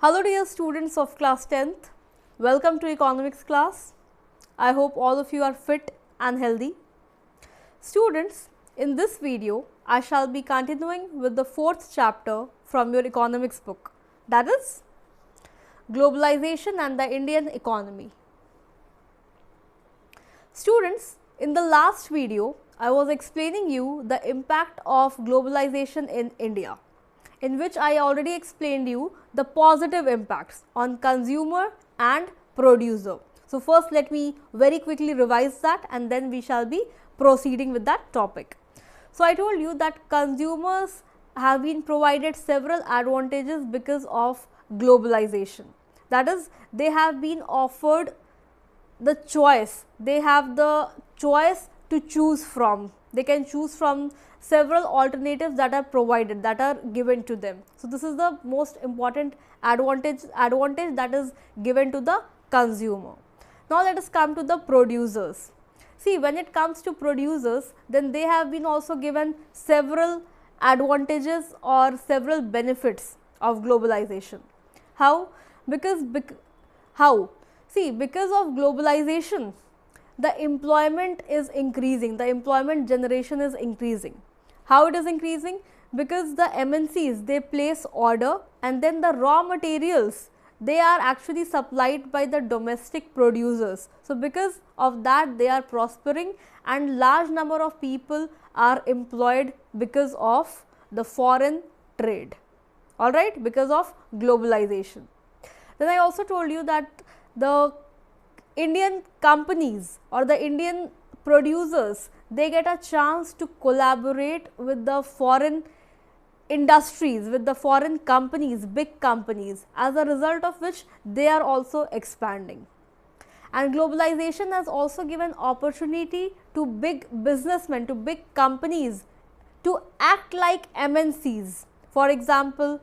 Hello dear students of class 10th, welcome to economics class. I hope all of you are fit and healthy. Students, in this video, I shall be continuing with the 4th chapter from your economics book, that is Globalization and the Indian Economy. Students, in the last video, I was explaining you the impact of globalization in India, in which I already explained you the positive impacts on consumer and producer. So, first let me very quickly revise that and then we shall be proceeding with that topic. So, I told you that consumers have been provided several advantages because of globalization. That is, they have been offered the choice, they have the choice to choose from. They can choose from several alternatives that are provided, that are given to them. So, this is the most important advantage that is given to the consumer. Now, let us come to the producers. See, when it comes to producers, then they have been also given several advantages or several benefits of globalization. How? How? See, because of globalization, the employment is increasing, the employment generation is increasing. How it is increasing? Because the MNCs, they place order and then the raw materials, they are actually supplied by the domestic producers. So, because of that they are prospering and large number of people are employed because of the foreign trade, alright, because of globalization. Then I also told you that the Indian companies or the Indian producers, they get a chance to collaborate with the foreign industries, with the foreign companies, big companies, as a result of which they are also expanding. And globalization has also given opportunity to big businessmen, to big companies to act like MNCs. For example,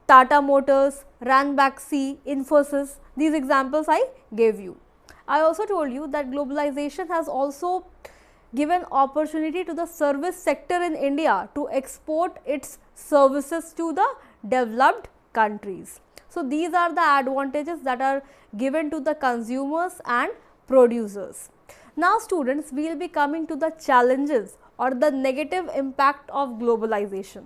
Tata Motors, Ranbaxy, Infosys, these examples I gave you. I also told you that globalization has also given opportunity to the service sector in India to export its services to the developed countries. So, these are the advantages that are given to the consumers and producers. Now, students, we will be coming to the challenges or the negative impact of globalization.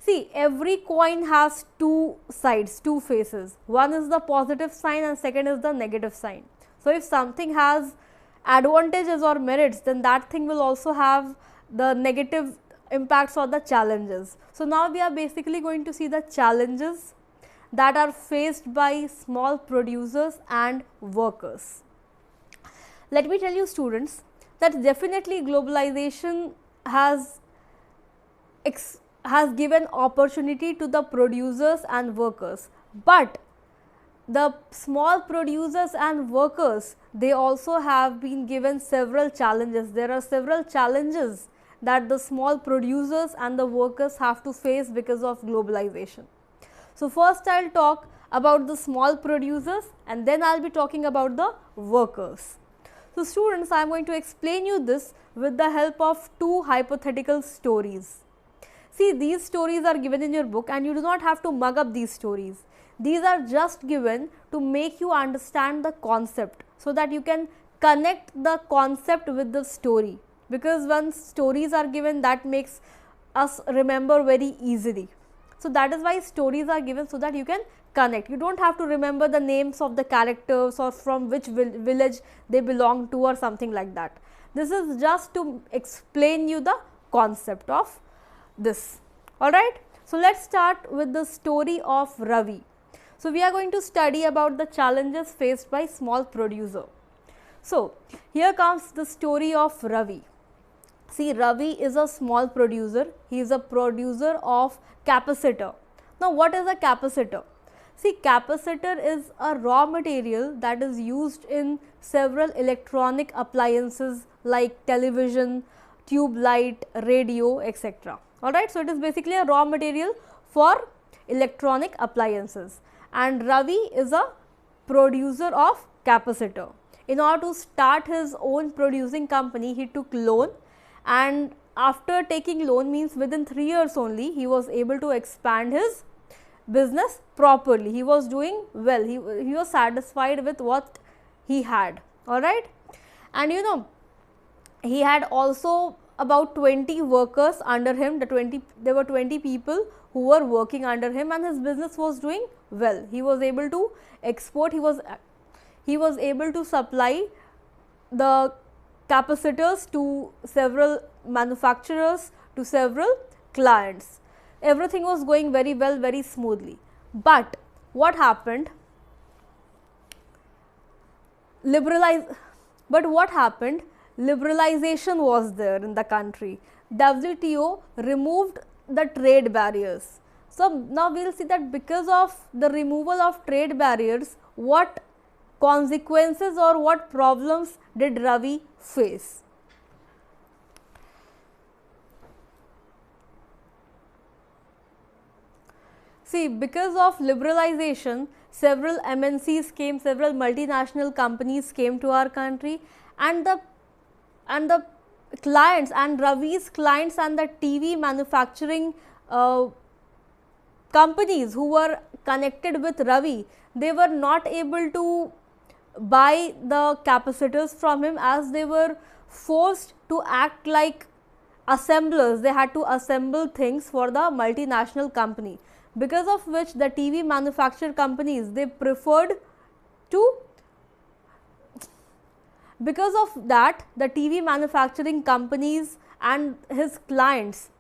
See, every coin has two sides, two faces. One is the positive sign and second is the negative sign. So, if something has advantages or merits, then that thing will also have the negative impacts or the challenges. So, now we are basically going to see the challenges that are faced by small producers and workers. Let me tell you, students, that definitely globalization has given opportunity to the producers and workers, but the small producers and workers, they also have been given several challenges. There are several challenges that the small producers and the workers have to face because of globalization. So, first I will talk about the small producers and then I will be talking about the workers. So, students, I am going to explain you this with the help of two hypothetical stories. See, these stories are given in your book and you do not have to mug up these stories. These are just given to make you understand the concept so that you can connect the concept with the story, because when stories are given, that makes us remember very easily. So, that is why stories are given so that you can connect. You do not have to remember the names of the characters or from which village they belong to or something like that. This is just to explain you the concept of this, alright. So, let us start with the story of Ravi. So, we are going to study about the challenges faced by small producer. So, here comes the story of Ravi. See, Ravi is a small producer, he is a producer of capacitor. Now, what is a capacitor? See, capacitor is a raw material that is used in several electronic appliances like television, tube light, radio, etc. Alright, so it is basically a raw material for electronic appliances, and Ravi is a producer of capacitor. In order to start his own producing company, he took loan, and after taking loan, means within 3 years only, he was able to expand his business properly. He was doing well. He was satisfied with what he had. Alright. And you know, he had also about 20 workers under him. There were 20 people who were working under him, and his business was doing well. He was able to export. He was able to supply the capacitors to several manufacturers, to several clients. Everything was going very well, very smoothly. But what happened? Liberalization was there in the country. WTO removed the trade barriers. So now we will see that because of the removal of trade barriers, what consequences or what problems did Ravi face? See, because of liberalization, several MNCs came, several multinational companies came to our country, and the clients and Ravi's clients and the TV manufacturing companies who were connected with Ravi, they were not able to buy the capacitors from him, as they were forced to act like assemblers. They had to assemble things for the multinational company, because of which the TV manufacturer companies, they preferred to, because of that the TV manufacturing companies and his clients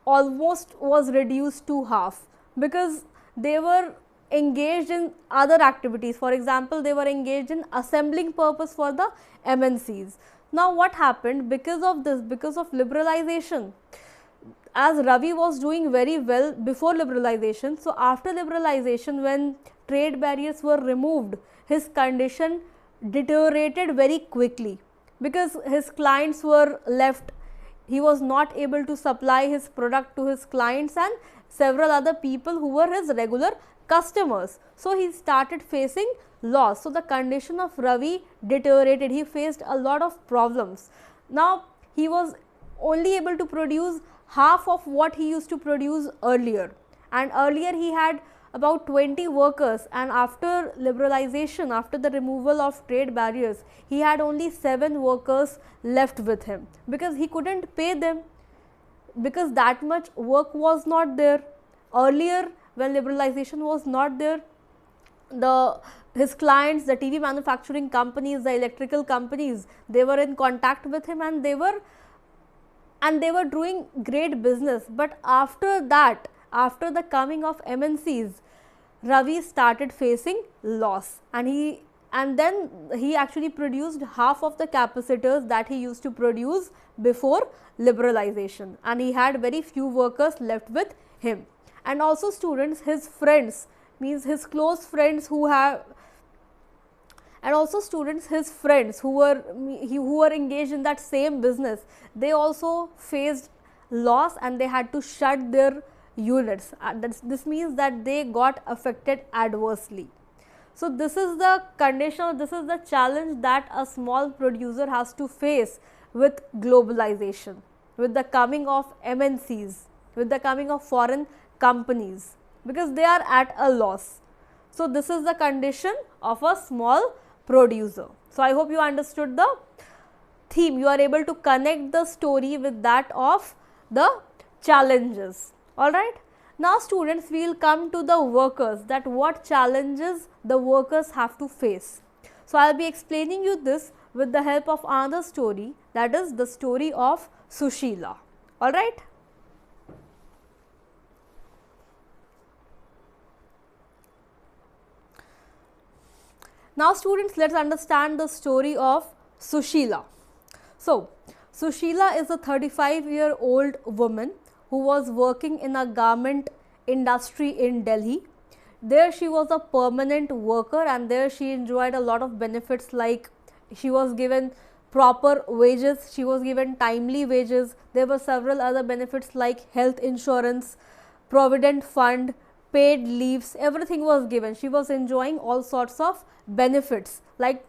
almost was reduced to half, because they were engaged in other activities. For example, they were engaged in assembling purpose for the MNCs. Now what happened? Because of this, because of liberalization, as Ravi was doing very well before liberalization, so after liberalization, when trade barriers were removed, his condition deteriorated very quickly, because his clients were left. He was not able to supply his product to his clients and several other people who were his regular customers. So he started facing loss. So the condition of Ravi deteriorated. He faced a lot of problems. Now he was only able to produce half of what he used to produce earlier, and earlier he had about 20 workers, and after liberalization, after the removal of trade barriers, he had only 7 workers left with him, because he couldn't pay them, because that much work was not there. Earlier, when liberalization was not there, his clients, the TV manufacturing companies, the electrical companies, they were in contact with him, and they were doing great business. But after that, after the coming of MNCs, Ravi started facing loss, and then he actually produced half of the capacitors that he used to produce before liberalization, and he had very few workers left with him. And also students, his friends, means his close friends who have, and also students, his friends who were engaged in that same business, they also faced loss, and they had to shut their units. This means that they got affected adversely. So this is the condition, this is the challenge that a small producer has to face with globalization, with the coming of MNCs, with the coming of foreign companies, because they are at a loss. So this is the condition of a small producer. So I hope you understood the theme. You are able to connect the story with that of the challenges. Alright. Now students, we will come to the workers, that what challenges the workers have to face. So I will be explaining you this with the help of another story, that is the story of Sushila. Alright. Now students, let us understand the story of Sushila. So Sushila is a 35-year-old woman who was working in a garment industry in Delhi. There she was a permanent worker, and there she enjoyed a lot of benefits, like she was given proper wages, she was given timely wages. There were several other benefits like health insurance, provident fund, paid leaves, everything was given. She was enjoying all sorts of benefits, like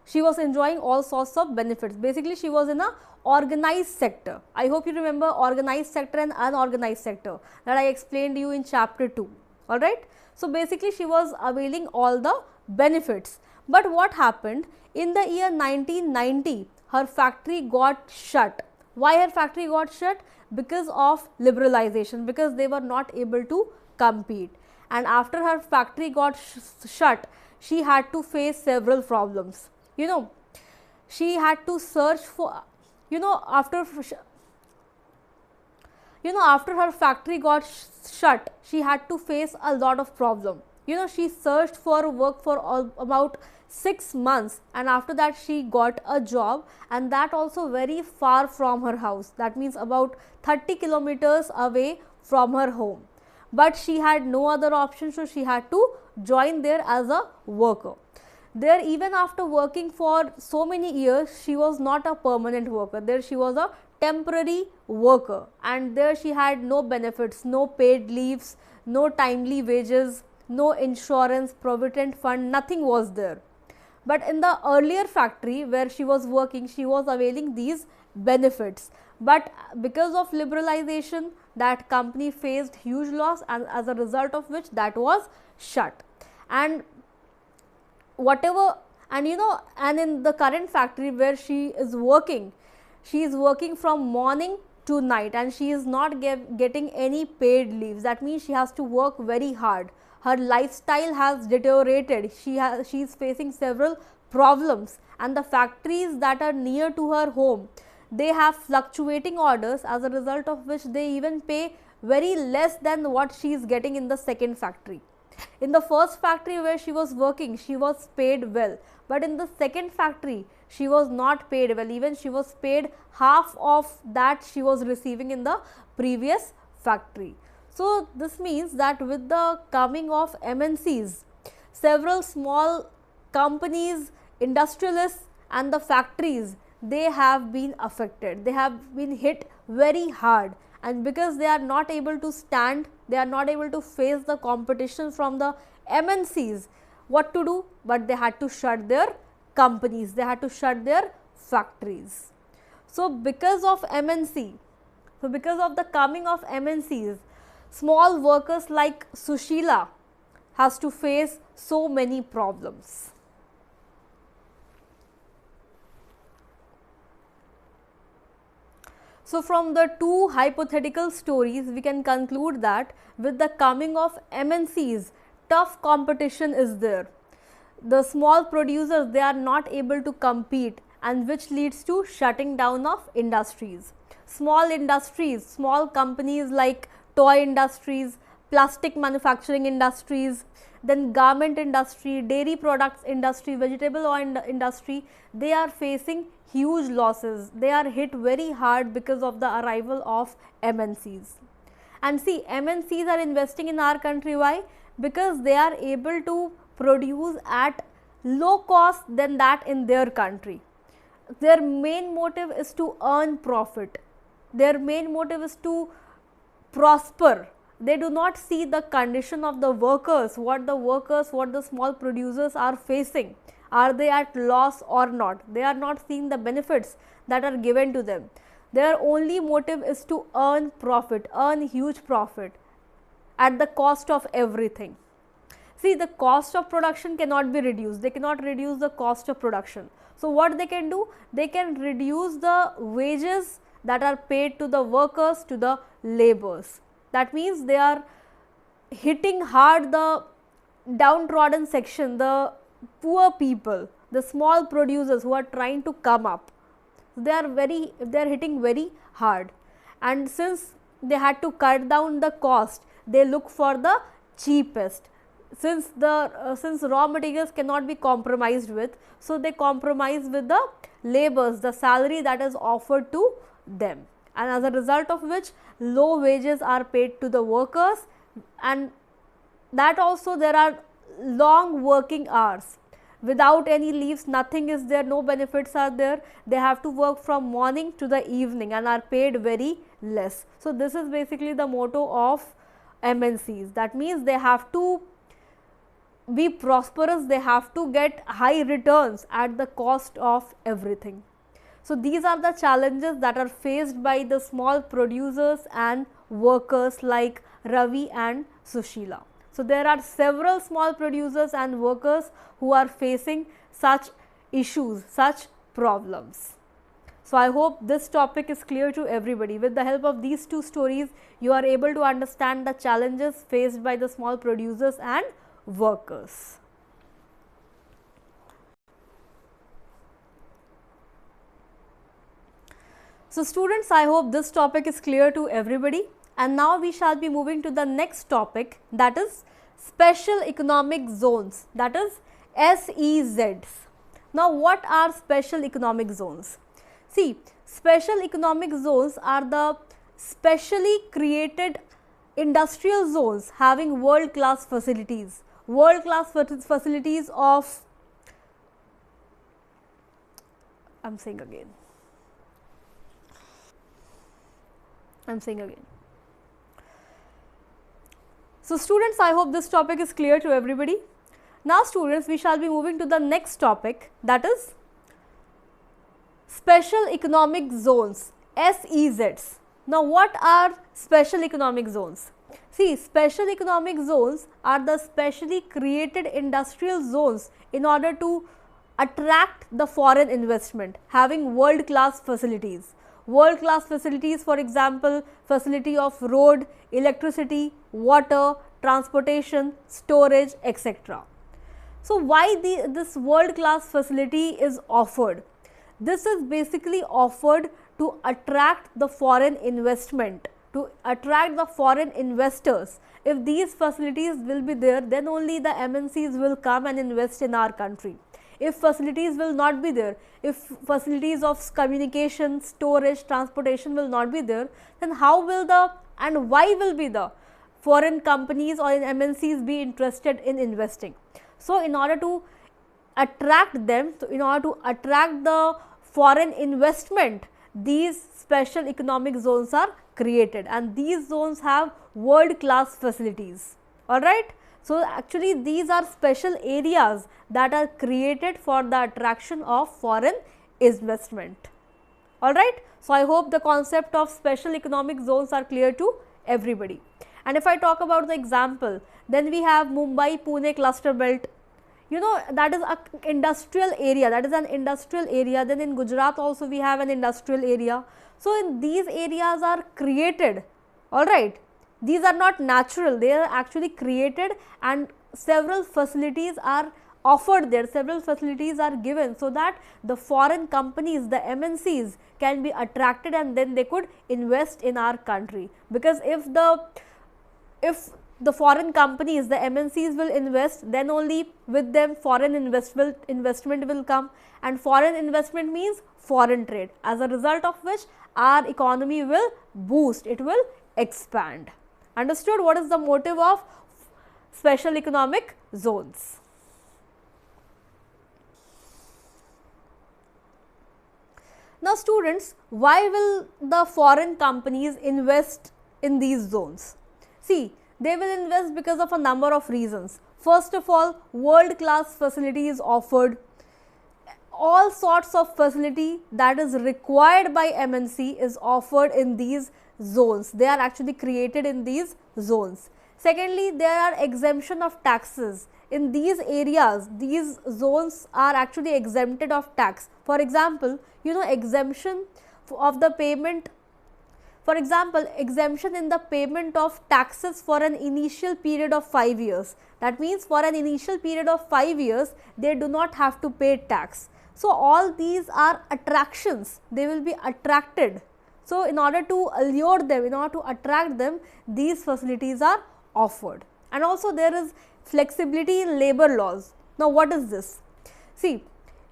she was enjoying all sorts of benefits. Basically, she was in a organized sector. I hope you remember organized sector and unorganized sector that I explained to you in chapter 2. alright. So basically she was availing all the benefits. But what happened in the year 1990, her factory got shut. Why her factory got shut? Because of liberalization, because they were not able to compete. And after her factory got shut, she had to face several problems. She had to search for, after her factory got shut, she had to face a lot of problem. She searched for work for about 6 months, and after that she got a job, and that also very far from her house. That means about 30 kilometers away from her home. But she had no other option, so she had to join there as a worker. There, even after working for so many years, she was not a permanent worker. There she was a temporary worker, and there she had no benefits, no paid leaves, no timely wages, no insurance, provident fund, nothing was there. But in the earlier factory where she was working, she was availing these benefits. But because of liberalization, that company faced huge loss, and as a result of which that was shut. And and in the current factory where she is working from morning to night, and she is not getting any paid leaves. That means she has to work very hard. Her lifestyle has deteriorated. She is facing several problems, and the factories that are near to her home, they have fluctuating orders, as a result of which they even pay very less than what she is getting in the second factory. In the first factory where she was working, she was paid well, but in the second factory she was not paid well. Even she was paid half of that she was receiving in the previous factory. So this means that with the coming of MNCs, several small companies, industrialists and the factories, they have been affected. They have been hit very hard, and because they are not able to stand, they are not able to face the competition from the MNCs, what to do? But they had to shut their companies, they had to shut their factories. So because of because of the coming of MNCs, small workers like Sushila has to face so many problems. So from the two hypothetical stories, we can conclude that with the coming of MNCs, tough competition is there. The small producers, they are not able to compete, and which leads to shutting down of industries. Small industries, small companies like toy industries, plastic manufacturing industries, then garment industry, dairy products industry, vegetable oil industry, they are facing huge losses. They are hit very hard because of the arrival of MNCs. And see, MNCs are investing in our country. Why? Because they are able to produce at low cost than that in their country. Their main motive is to earn profit. Their main motive is to prosper. They do not see the condition of the workers, what the small producers are facing. Are they at loss or not? They are not seeing the benefits that are given to them. Their only motive is to earn profit, earn huge profit at the cost of everything. See, the cost of production cannot be reduced. They cannot reduce the cost of production. So what they can do? They can reduce the wages that are paid to the workers, to the laborers. That means they are hitting hard the downtrodden section, the poor people, the small producers who are trying to come up. They are hitting very hard, and since they had to cut down the cost, they look for the cheapest. Since raw materials cannot be compromised with, so they compromise with the laborers, the salary that is offered to them, and as a result of which low wages are paid to the workers, and that also there are long working hours without any leaves, nothing is there, no benefits are there. They have to work from morning to the evening and are paid very less. So this is basically the motto of MNCs. That means they have to be prosperous, they have to get high returns at the cost of everything. So these are the challenges that are faced by the small producers and workers like Ravi and Sushila. So, there are several small producers and workers who are facing such issues, such problems. So, I hope this topic is clear to everybody. With the help of these two stories, you are able to understand the challenges faced by the small producers and workers. So, students, I hope this topic is clear to everybody, and now we shall be moving to the next topic, that is special economic zones, that is SEZs. Now, what are special economic zones? See, special economic zones are the specially created industrial zones having world class facilities, of, I am saying again. So, students, I hope this topic is clear to everybody. Now, students, we shall be moving to the next topic, that is special economic zones, SEZs. Now, what are special economic zones? See, special economic zones are the specially created industrial zones in order to attract the foreign investment, having world class facilities. World class facilities, for example, facility of road, electricity, water, transportation, storage, etc. So, why this world class facility is offered? This is basically offered to attract the foreign investment, to attract the foreign investors. If these facilities will be there, then only the MNCs will come and invest in our country. If facilities will not be there, if facilities of communication, storage, transportation will not be there, then how will the and why will be the foreign companies or MNCs be interested in investing? So, in order to attract them, in order to attract the foreign investment, these special economic zones are created, and these zones have world class facilities. Alright. So, actually these are special areas that are created for the attraction of foreign investment. Alright. So, I hope the concept of special economic zones are clear to everybody. And if I talk about the example, then we have Mumbai Pune cluster belt. You know, that is an industrial area, then in Gujarat also we have an industrial area. So, in these areas are created, alright. These are not natural, they are actually created, and several facilities are offered there, several facilities are given, so that the foreign companies, the MNCs can be attracted and then they could invest in our country. Because if the foreign companies, the MNCs will invest, then only with them foreign investment will come, and foreign investment means foreign trade, as a result of which our economy will boost, it will expand. Understood what is the motive of special economic zones? Now, students, why will the foreign companies invest in these zones? See, they will invest because of a number of reasons. First of all, world class facilities offered. All sorts of facility that is required by MNC is offered in these zones. They are actually created in these zones. Secondly, there are exemption of taxes. In these areas, these zones are actually exempted of tax. For example, you know, exemption of the payment, for example, exemption in the payment of taxes for an initial period of 5 years. That means for an initial period of 5 years, they do not have to pay tax. So, all these are attractions, they will be attracted. So, in order to allure them, in order to attract them, these facilities are offered. And also there is flexibility in labor laws. Now, what is this? See,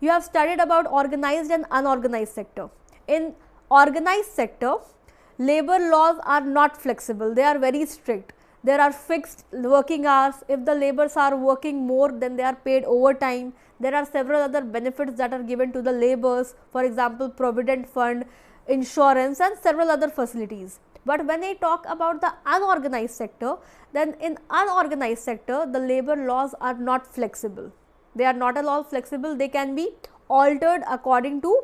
you have studied about organized and unorganized sector. In organized sector, labor laws are not flexible, they are very strict. There are fixed working hours. If the laborers are working more, then they are paid overtime. There are several other benefits that are given to the laborers, for example, provident fund, insurance, and several other facilities. But when I talk about the unorganized sector, then in unorganized sector, the labor laws are not flexible. They are not at all flexible. They can be altered according to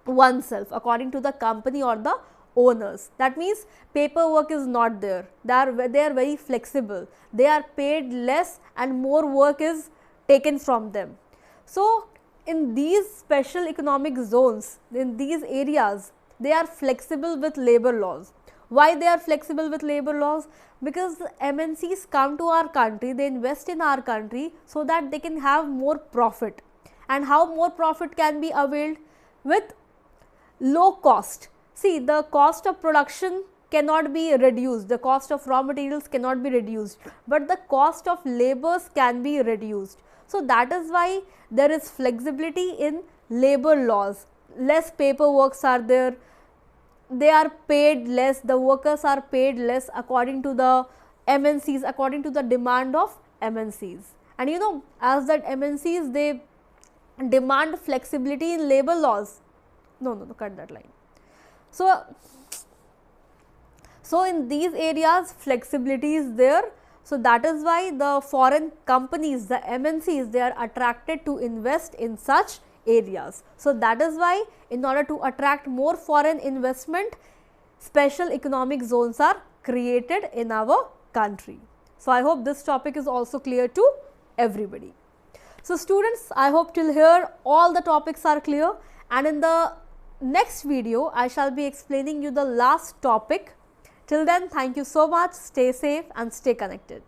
oneself, according to the company or the owners. That means paperwork is not there. They are very flexible. They are paid less and more work is taken from them. So in these special economic zones, in these areas, they are flexible with labor laws. Why they are flexible with labor laws? Because MNCs come to our country, they invest in our country so that they can have more profit. And how more profit can be availed? With low cost. See, the cost of production cannot be reduced, the cost of raw materials cannot be reduced, but the cost of labors can be reduced. So that is why there is flexibility in labor laws. Less paperwork are there, they are paid less, the workers are paid less according to the MNCs, according to the demand of MNCs. And you know, as that MNCs, they demand flexibility in labor laws. No, cut that line. So in these areas flexibility is there. So that is why the foreign companies, the MNCs, they are attracted to invest in such areas. So that is why in order to attract more foreign investment, special economic zones are created in our country. So I hope this topic is also clear to everybody. So students, I hope till here all the topics are clear, and in the next video I shall be explaining you the last topic. Till then, thank you so much, stay safe and stay connected.